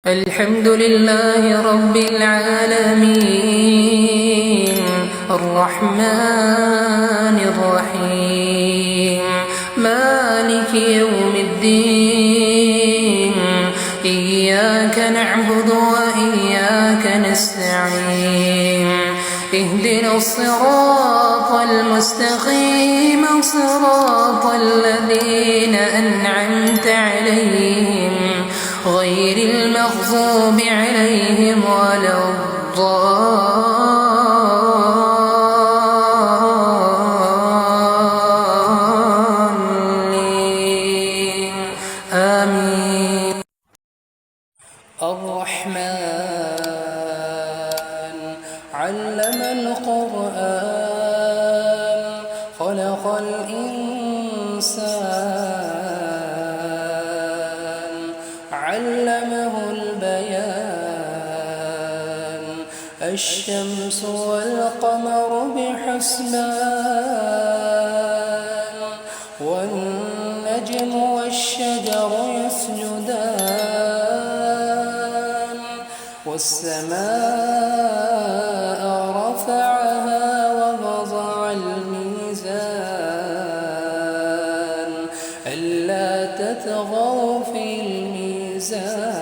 الحمد لله رب العالمين الرحمن الرحيم مالك يوم الدين إياك نعبد وإياك نستعين اهدنا الصراط المستقيم صراط الذين أنعمت عليهم غير المغضوب عليهم ولا الضالين آمين. الرحمن علم القرآن خلق الإنسان علمه البيان الشمس والقمر بحسبان والنجم والشجر يسجدان والسماء رفعها ووضع الميزان ألا تطغوا في الميزان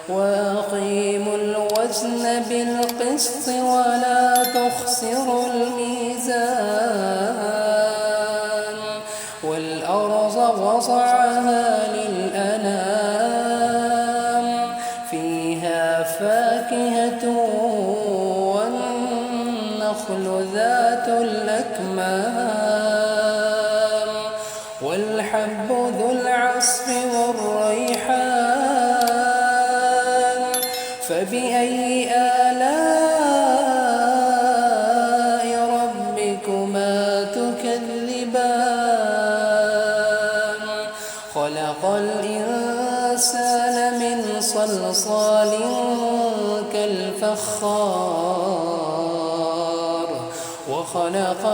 وأقيموا الوزن بالقسط ولا تخسروا الميزان والأرض وضعها للأنام فيها فاكهة والنخل ذات الأكمام والحب ذو العصف والريحان فبأي آلاء ربكما تكذبان خلق الإنسان من صلصال كالفخار وخلق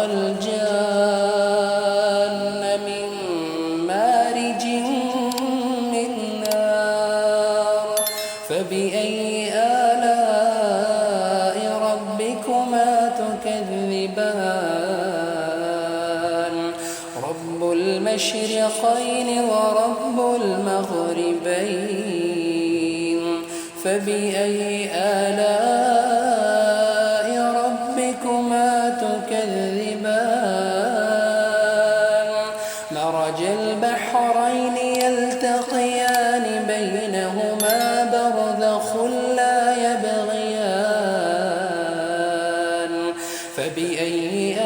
الجان من مارج من نار فبأي آلاء ربكما تكذبان رب المشرقين ورب المغربين فبأي آلاء ربكما تكذبان مرج البحرين يلتقيان بينهما برزخ لا يبغيان فبأي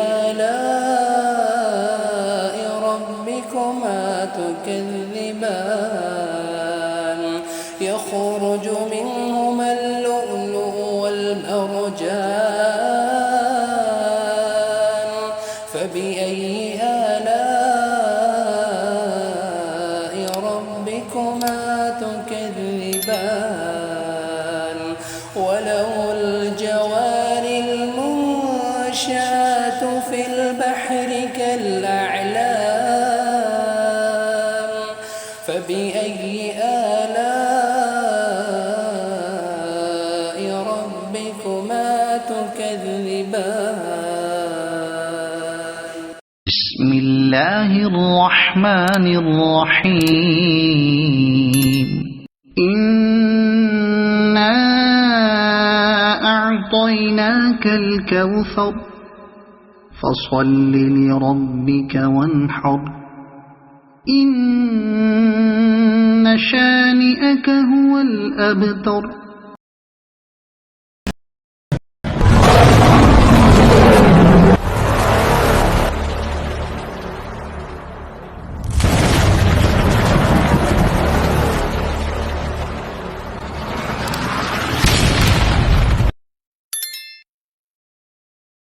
آلاء ربكما تكذبان يخرج منهما اللؤلؤ والمرجان فبأي آلاء ربكما تكذبان وله الجوار المنشآت في البحر كالأعلام فبأي آلاء ربكما تكذبان بسم الله الرحمن الرحيم إنا أعطيناك الكوثر فصل لربك وانحر إن شانئك هو الأبتر